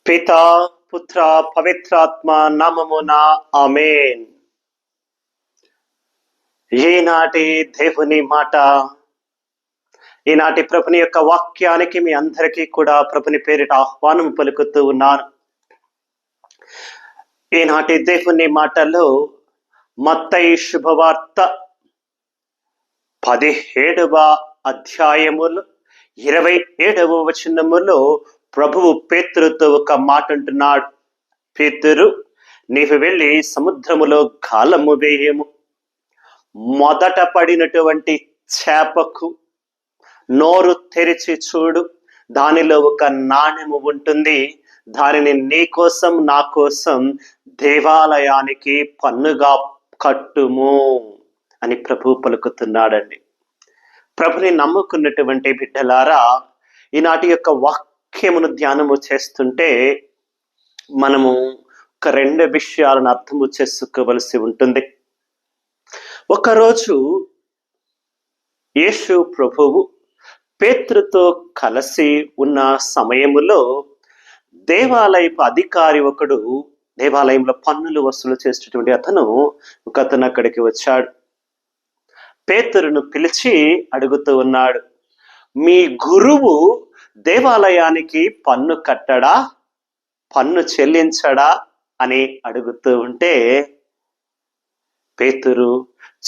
పితా పుత్ర పవిత్రాత్మ నామమున ఆమేన్. ఈనాటి దేవుని మాట, ఈనాటి ప్రభుని యొక్క వాక్యానికి మీ అందరికీ కూడా ప్రభుని పేరిట ఆహ్వానం పలుకుతూ ఉన్నాను. ఈనాటి దేవుని మాటలో మత్తయి శుభవార్త 17వ అధ్యాయములు 27వ వచనములో ప్రభువు పేతురుతో ఒక మాట అంటున్నాడు. పేతురు, నీవు వెళ్ళి సముద్రములో గాలము వేయము. మొదట పడినటువంటి చేపకు నోరు తెరిచి చూడు, దానిలో ఒక నాణెము ఉంటుంది. దానిని నీ కోసం నా కోసం దేవాలయానికి పన్నుగా కట్టుము అని ప్రభు పలుకుతున్నాడండి. ప్రభుని నమ్ముకున్నటువంటి బిడ్డలారా, ఈనాటి యొక్క వాక్యమును ధ్యానము చేస్తుంటే మనము ఒక 2 విషయాలను అర్థము చేసుకోవలసి ఉంటుంది. ఒకరోజు యేసు ప్రభువు పేతురుతో కలిసి ఉన్న సమయములో దేవాలయపు అధికారి ఒకడు, దేవాలయంలో పన్నులు వసూలు చేసేటటువంటి అతను అక్కడికి వచ్చాడు. పేతురును పిలిచి అడుగుతూ ఉన్నాడు, మీ గురువు దేవాలయానికి పన్ను కట్టడా, పన్ను చెల్లించడా అని అడుగుతూ ఉంటే పేతురు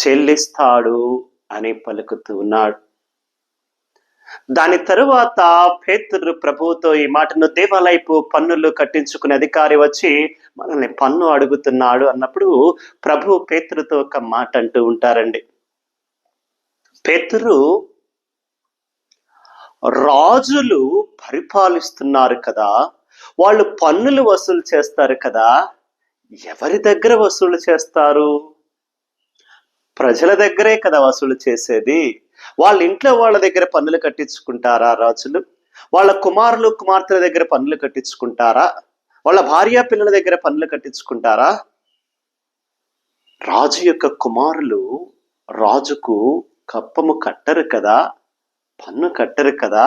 చెల్లిస్తాడు అని పలుకుతూ ఉన్నాడు. దాని తరువాత పేతురు ప్రభువుతో ఈ మాటను, దేవాలయపు పన్నులు కట్టించుకునే అధికారి వచ్చి మనల్ని పన్ను అడుగుతున్నాడు అన్నప్పుడు ప్రభు పేతురుతో ఒక మాట అంటూ ఉంటారండి. పేతురు, రాజులు పరిపాలిస్తున్నారు కదా, వాళ్ళు పన్నులు వసూలు చేస్తారు కదా, ఎవరి దగ్గర వసూలు చేస్తారు? ప్రజల దగ్గరే కదా వసూలు చేసేది. వాళ్ళ ఇంట్లో వాళ్ళ దగ్గర పన్నులు కట్టించుకుంటారా రాజులు? వాళ్ళ కుమారులు కుమార్తెల దగ్గర పన్నులు కట్టించుకుంటారా? వాళ్ళ భార్య పిల్లల దగ్గర పన్నులు కట్టించుకుంటారా? రాజు యొక్క కుమారులు రాజుకు కప్పము కట్టరు కదా, పన్ను కట్టరు కదా.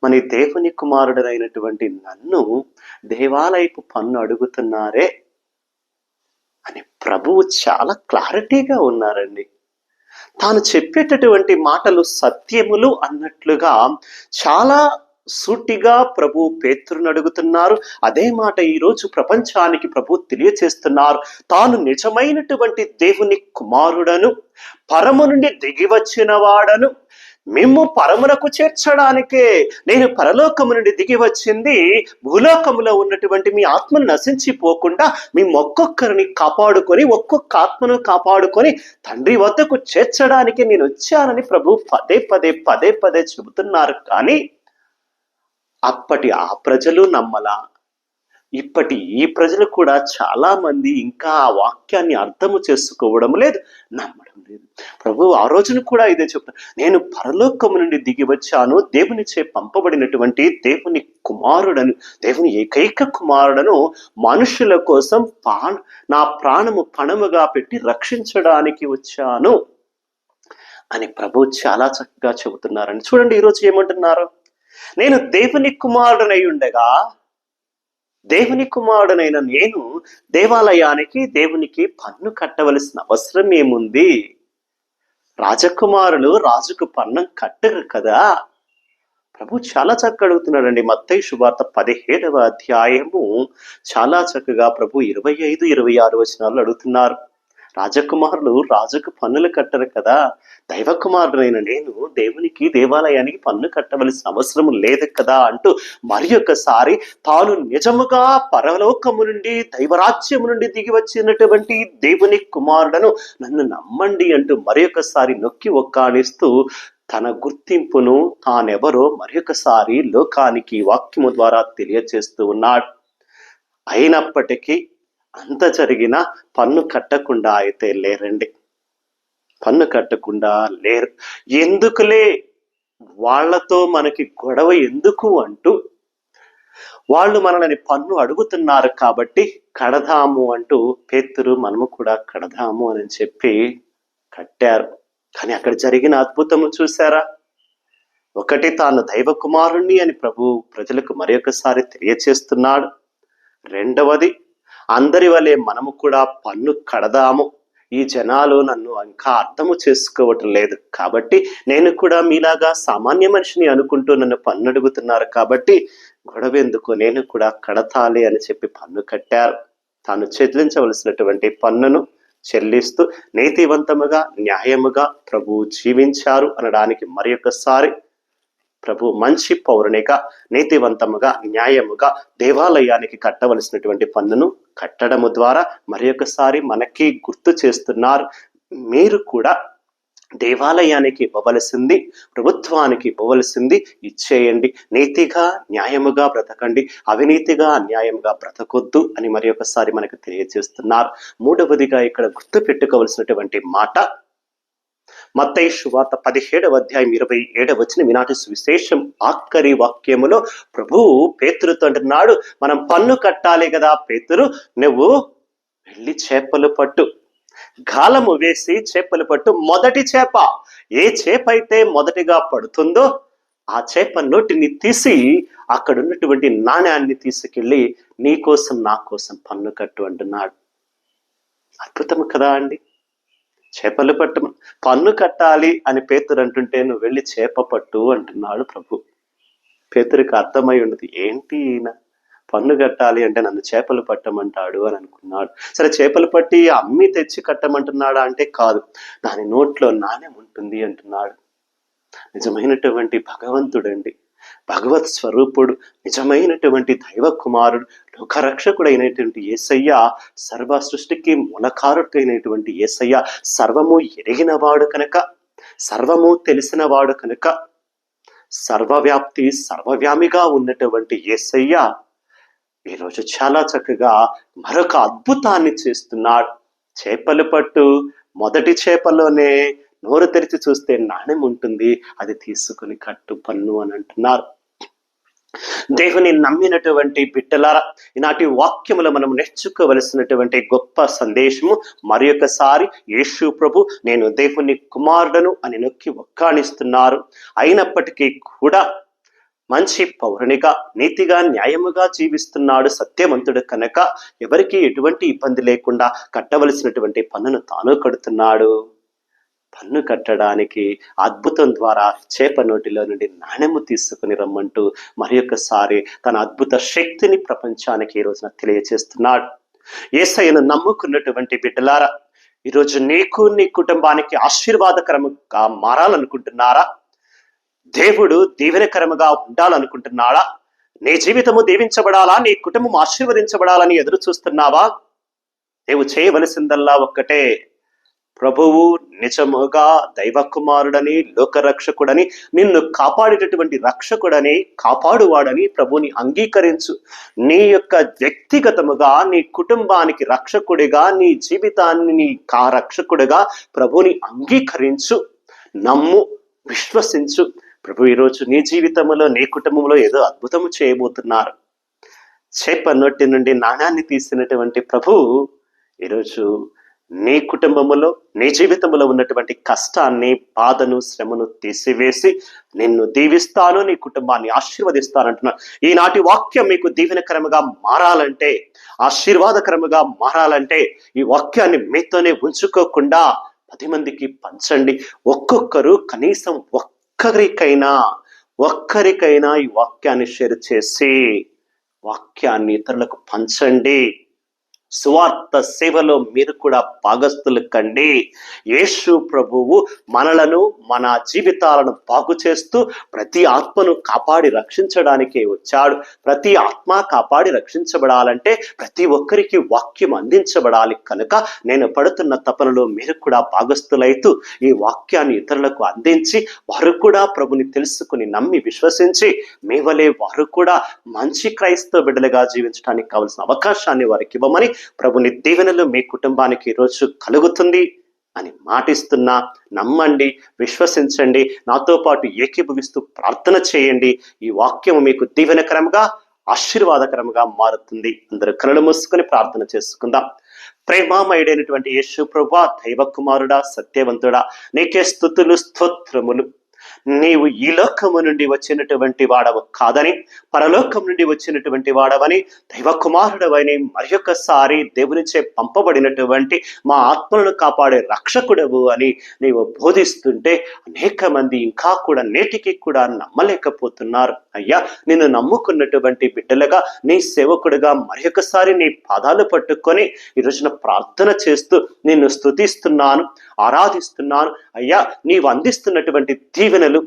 మన దేవుని కుమారుడైనటువంటి నన్ను దేవాలయపు పన్ను అడుగుతున్నారే అని ప్రభువు చాలా క్లారిటీగా ఉన్నారండి. తాను చెప్పేటటువంటి మాటలు సత్యములు అన్నట్లుగా చాలా సూటిగా ప్రభు పేతురును అడుగుతున్నారు. అదే మాట ఈరోజు ప్రపంచానికి ప్రభు తెలియచేస్తున్నారు. తాను నిజమైనటువంటి దేవుని కుమారుడను, పరము నుండి దిగి వచ్చిన వాడను, మేము పరమునకు చేర్చడానికే నేను పరలోకము నుండి దిగి వచ్చింది, భూలోకములో ఉన్నటువంటి మీ ఆత్మను నశించిపోకుండా మీ ఒక్కొక్కరిని కాపాడుకొని, ఒక్కొక్క ఆత్మను కాపాడుకొని తండ్రి వద్దకు చేర్చడానికి నేను వచ్చానని ప్రభు పదే పదే చెబుతున్నారు. కానీ అప్పటి ఆ ప్రజలు నమ్మలా. ఇప్పటి ఈ ప్రజలు కూడా చాలా మంది ఇంకా ఆ వాక్యాన్ని అర్థము చేసుకోవడం లేదు, నమ్మడం లేదు. ప్రభు ఆ రోజును కూడా ఇదే చెప్తాను, నేను పరలోకము నుండి దిగి వచ్చాను, దేవునిచే పంపబడినటువంటి దేవుని కుమారుడను, దేవుని ఏకైక కుమారుడను, మనుషుల కోసం నా ప్రాణము పణముగా పెట్టి రక్షించడానికి వచ్చాను అని ప్రభు చాలా చక్కగా చెబుతున్నారని చూడండి. ఈరోజు ఏమంటున్నారు? నేను దేవుని కుమారుడనై ఉండగా, దేవుని కుమారుడనైన నేను దేవాలయానికి దేవునికి పన్ను కట్టవలసిన అవసరం ఏముంది? రాజకుమారులు రాజుకు పన్ను కట్టరు కదా. ప్రభు చాలా చక్కగా అడుగుతున్నాడండి. మత్తయి శుభవార్త 17వ అధ్యాయము చాలా చక్కగా ప్రభు 25, 26 వచనాలు అడుగుతున్నారు. రాజకుమారులు రాజుకు పన్నులు కట్టరు కదా, దైవ కుమారుడైన నేను దేవునికి దేవాలయానికి పన్ను కట్టవలసిన అవసరం లేదు కదా అంటూ మరి ఒకసారి తాను నిజముగా పరలోకము నుండి, దైవరాజ్యము నుండి దిగి వచ్చినటువంటి దేవుని కుమారుడను, నన్ను నమ్మండి అంటూ మరి ఒకసారి నొక్కి ఒక్కానిస్తూ తన గుర్తింపును, తానెవరో మరి ఒకసారి లోకానికి వాక్యము ద్వారా తెలియచేస్తూ ఉన్నాడు. అయినప్పటికీ అంత జరిగిన పన్ను కట్టకుండా అయితే లేరండి, పన్ను కట్టకుండా లేరు. ఎందుకులే, వాళ్లతో మనకి గొడవ ఎందుకు అంటూ వాళ్ళు మనల్ని పన్ను అడుగుతున్నారు కాబట్టి కడదాము అంటూ పేతురు మనము కూడా కడదాము అని చెప్పి కట్టారు. కానీ అక్కడ జరిగిన అద్భుతము చూసారా? ఒకటి, తాను దైవ కుమారుణ్ణి అని ప్రభు ప్రజలకు మరొకసారి తెలియచేస్తున్నాడు. రెండవది, అందరి వలె మనము కూడా పన్ను కడదాము. ఈ జనాలు నన్ను ఇంకా అర్థము చేసుకోవటం లేదు, కాబట్టి నేను కూడా మీలాగా సామాన్య మనిషిని అనుకుంటూ నన్ను పన్ను అడుగుతున్నారు, కాబట్టి గొడవెందుకు, నేను కూడా కడతాలి అని చెప్పి పన్ను కట్టారు. తాను చెల్లించవలసినటువంటి పన్నును చెల్లిస్తూ నీతివంతముగా న్యాయముగా ప్రభు జీవించారు అనడానికి మరొకసారి ప్రభు మంచి పౌరునిగా నీతివంతముగా న్యాయముగా దేవాలయానికి కట్టవలసినటువంటి పన్నును కట్టడము ద్వారా మరొకసారి మనకి గుర్తు చేస్తున్నారు. మీరు కూడా దేవాలయానికి ఇవ్వవలసింది, ప్రభుత్వానికి ఇవ్వవలసింది ఇచ్చేయండి. నీతిగా న్యాయముగా బ్రతకండి, అవినీతిగా అన్యాయంగా బ్రతకొద్దు అని మరొకసారి మనకు తెలియజేస్తున్నారు. మూడవదిగా ఇక్కడ గుర్తు పెట్టుకోవలసినటువంటి మాట మత్తయి సువార్త 17:27 ఈనాటి సువిశేషం ఆఖరి వాక్యములో ప్రభు పేతురుతో అంటున్నాడు, మనం పన్ను కట్టాలి కదా పేతురు, నువ్వు వెళ్ళి చేపలు పట్టు, గాలము వేసి చేపలు పట్టు. మొదటి చేప, ఏ చేప అయితే మొదటిగా పడుతుందో ఆ చేప నోటిని తీసి అక్కడ ఉన్నటువంటి నాణ్యాన్ని తీసుకెళ్ళి నీ కోసం నా కోసం పన్ను కట్టు అంటున్నాడు. అద్భుతం కదా అండి. చేపలు పట్టు, పన్ను కట్టాలి అని పేతురు అంటుంటే నువ్వు వెళ్ళి చేప పట్టు అంటున్నాడు ప్రభు. పేతురికి అర్థమై ఉండదు, ఏంటి ఈయన పన్ను కట్టాలి అంటే నన్ను చేపలు పట్టమంటాడు అని అనుకున్నాడు. సరే, చేపలు పట్టి అమ్మి తెచ్చి కట్టమంటున్నాడా అంటే కాదు, దాని నోట్లో నాణ్యం ఉంటుంది అంటున్నాడు. నిజమైనటువంటి భగవంతుడండి, భగవత్ స్వరూపుడు, నిజమైనటువంటి దైవ కుమారుడు, లోకరక్షకుడు అయినటువంటి యేసయ్య, సర్వ సృష్టికి మూలకారుడైనటువంటి యేసయ్య, సర్వము ఎరిగినవాడు కనుక, సర్వము తెలిసినవాడు కనుక, సర్వవ్యాప్తి సర్వవ్యామిగా ఉన్నటువంటి యేసయ్య ఈరోజు చాలా చక్కగా మరొక అద్భుతాన్ని చేస్తున్నాడు. చేపలు పట్టు, మొదటి చేపలోనే నోరు తెరిచి చూస్తే నాణ్యం ఉంటుంది, అది తీసుకుని కట్టు పన్ను అని అంటున్నారు. దేవుని నమ్మినటువంటి బిడ్డలారా, ఈనాటి వాక్యములో మనం నేర్చుకోవలసినటువంటి గొప్ప సందేశము మరొకసారి యేసు ప్రభు నేను దేవుని కుమారుడను అని నొక్కి ఒక్కాణిస్తున్నారు. అయినప్పటికీ కూడా మంచి పౌరునిగా నీతిగా న్యాయముగా జీవిస్తున్నాడు, సత్యవంతుడు కనుక ఎవరికి ఎటువంటి ఇబ్బంది లేకుండా కట్టవలసినటువంటి పన్నును తాను కడుతున్నాడు. పన్ను కట్టడానికి అద్భుతం ద్వారా చేప నోటిలో నుండి నాణ్యము తీసుకుని రమ్మంటూ మరొకసారి తన అద్భుత శక్తిని ప్రపంచానికి ఈ రోజున తెలియజేస్తున్నాడు. యేసయ్యను నమ్ముకున్నటువంటి బిడ్డలారా, ఈరోజు నీకు నీ కుటుంబానికి ఆశీర్వాదకరముగా మారాలనుకుంటున్నారా? దేవుడు దీవెనకరముగా ఉండాలనుకుంటున్నాడా? నీ జీవితము దీవించబడాలా, నీ కుటుంబం ఆశీర్వదించబడాలని ఎదురు చూస్తున్నావా? నీవు చేయవలసిందల్లా ఒక్కటే, ప్రభువు నిజముగా దైవ కుమారుడని, లోకరక్షకుడని, నిన్ను కాపాడేటటువంటి రక్షకుడని, కాపాడువాడని ప్రభుని అంగీకరించు. నీ యొక్క వ్యక్తిగతముగా నీ కుటుంబానికి రక్షకుడిగా, నీ జీవితాన్ని నీ రక్షకుడిగా ప్రభుని అంగీకరించు, నమ్ము, విశ్వసించు. ప్రభు ఈరోజు నీ జీవితంలో నీ కుటుంబంలో ఏదో అద్భుతము చేయబోతున్నారు. చేప నోటి నుండి నాణ్యాన్ని తీసినటువంటి ప్రభు ఈరోజు నీ కుటుంబములో నీ జీవితంలో ఉన్నటువంటి కష్టాన్ని, బాధను, శ్రమను తీసివేసి నిన్ను దీవిస్తాను, నీ కుటుంబాన్ని ఆశీర్వదిస్తానంటున్నాను. ఈనాటి వాక్యం మీకు దీవెనకరముగా మారాలంటే, ఆశీర్వాదకరముగా మారాలంటే ఈ వాక్యాన్ని మీతోనే ఉంచుకోకుండా 10 మందికి పంచండి. ఒక్కొక్కరు కనీసం ఒక్కరికైనా ఈ వాక్యాన్ని షేర్ చేసి వాక్యాన్ని ఇతరులకు పంచండి. సువార్త సేవలో మీరు కూడా భాగస్థులు కండి. యేసు ప్రభువు మనలను, మన జీవితాలను బాగు చేస్తూ ప్రతి ఆత్మను కాపాడి రక్షించడానికే వచ్చాడు. ప్రతి ఆత్మ కాపాడి రక్షించబడాలంటే ప్రతి ఒక్కరికి వాక్యం అందించబడాలి. కనుక నేను పడుతున్న తపనలో మీరు కూడా భాగస్థులైతూ ఈ వాక్యాన్ని ఇతరులకు అందించి వారు కూడా ప్రభుని తెలుసుకుని నమ్మి విశ్వసించి మీ వలె వారు కూడా మంచి క్రైస్తవ బిడ్డలుగా జీవించడానికి కావలసిన అవకాశాన్ని వారికి ఇవ్వమని ప్రభుని దీవెనలు మీ కుటుంబానికి ఈరోజు కలుగుతుంది అని మాటిస్తున్నా. నమ్మండి, విశ్వసించండి, నాతో పాటు ఏకీభవిస్తూ ప్రార్థన చేయండి. ఈ వాక్యము మీకు దీవెనకరంగా, ఆశీర్వాదకరంగా మారుతుంది. అందరూ కళ్ళు మూసుకొని ప్రార్థన చేసుకుందాం. ప్రేమామయుడైనటువంటి యేసు ప్రభువా, దైవ కుమారుడా, సత్యవంతుడా, నీకే స్తుతులు, స్తోత్రములు. నీవు ఈ లోకము నుండి వచ్చినటువంటి వాడవు కాదని, పరలోకం నుండి వచ్చినటువంటి వాడవని, దైవ కుమారుడవని, మరి ఒక్కసారి దేవునిచే పంపబడినటువంటి మా ఆత్మలను కాపాడే రక్షకుడవు అని నీవు బోధిస్తుంటే అనేక మంది ఇంకా కూడా నేటికి కూడా నమ్మలేకపోతున్నారు. అయ్యా, నిన్ను నమ్ముకున్నటువంటి బిడ్డలుగా, నీ సేవకుడుగా మరి ఒకసారి నీ పాదాలు పట్టుకొని ఈ రోజున ప్రార్థన చేస్తూ నిన్ను స్తుతిస్తున్నాను, ఆరాధిస్తున్నాను. అయ్యా, నీవు అందిస్తున్నటువంటి దీవెనలు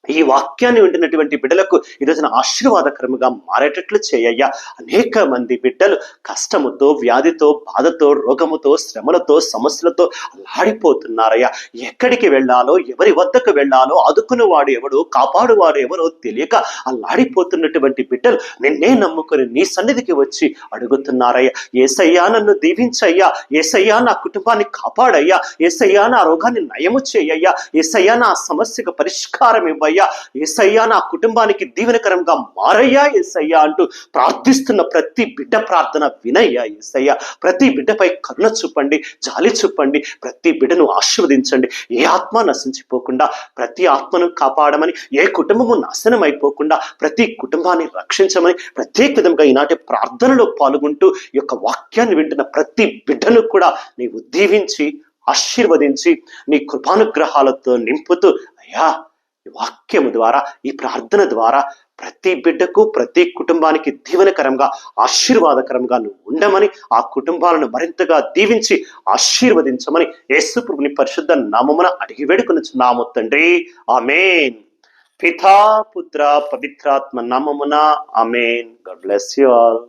ఈ వాక్యాన్ని వింటున్నటువంటి బిడ్డలకు ఈ రోజున ఆశీర్వాదకరముగా మారేటట్లు చేయయ్యా. అనేక మంది బిడ్డలు కష్టముతో, వ్యాధితో, బాధతో, రోగముతో, శ్రమలతో, సమస్యలతో అల్లాడిపోతున్నారయ్యా. ఎక్కడికి వెళ్ళాలో, ఎవరి వద్దకు వెళ్ళాలో, ఆదుకునేవాడు ఎవడో, కాపాడువాడు ఎవరో తెలియక అల్లాడిపోతున్నటువంటి బిడ్డలు నిన్నే నమ్ముకొని నీ సన్నిధికి వచ్చి అడుగుతున్నారయ్యా. యేసయ్యా, నన్ను దీవించయ్యా. యేసయ్యా, నా కుటుంబాన్ని కాపాడయ్యా. యేసయ్యా, నా రోగాన్ని నయము చేయయ్యా. యేసయ్యా, నా సమస్యకు పరిష్కారం ఇవ్వయ్యా. యేసయ్యా, నా కుటుంబానికి దీవెనకరంగా మారయ్యా యేసయ్యా అంటూ ప్రార్థిస్తున్న ప్రతి బిడ్డ ప్రార్థన వినయ్యా యేసయ్యా. ప్రతి బిడ్డపై కరుణ చూపండి, జాలి చూపండి. ప్రతి బిడ్డను ఆశీర్వదించండి. ఏ ఆత్మ నశించిపోకుండా ప్రతి ఆత్మను కాపాడమని, ఏ కుటుంబము నాశనం అయిపోకుండా ప్రతి కుటుంబాన్ని రక్షించమని ప్రత్యేక విధంగా ఈనాటి ప్రార్థనలో పాల్గొంటూ ఈ యొక్క వాక్యాన్ని వింటున్న ప్రతి బిడ్డను కూడా నీవు దీవించి ఆశీర్వదించి నీ కృపానుగ్రహాలతో నింపుతూ అయ్యా, ఈ వాక్యము ద్వారా, ఈ ప్రార్థన ద్వారా ప్రతి బిడ్డకు, ప్రతి కుటుంబానికి దీవెనకరంగా, ఆశీర్వాదకరంగా నువ్వు ఉండమని, ఆ కుటుంబాలను మరింతగా దీవించి ఆశీర్వదించమని యేసు ప్రభుని పరిశుద్ధ నామమున అడిగి వేడుకొనుచున్నాము తండ్రి. ఆమేన్. పితా, పుత్ర, పవిత్రాత్మ నామమున amen. God bless you all.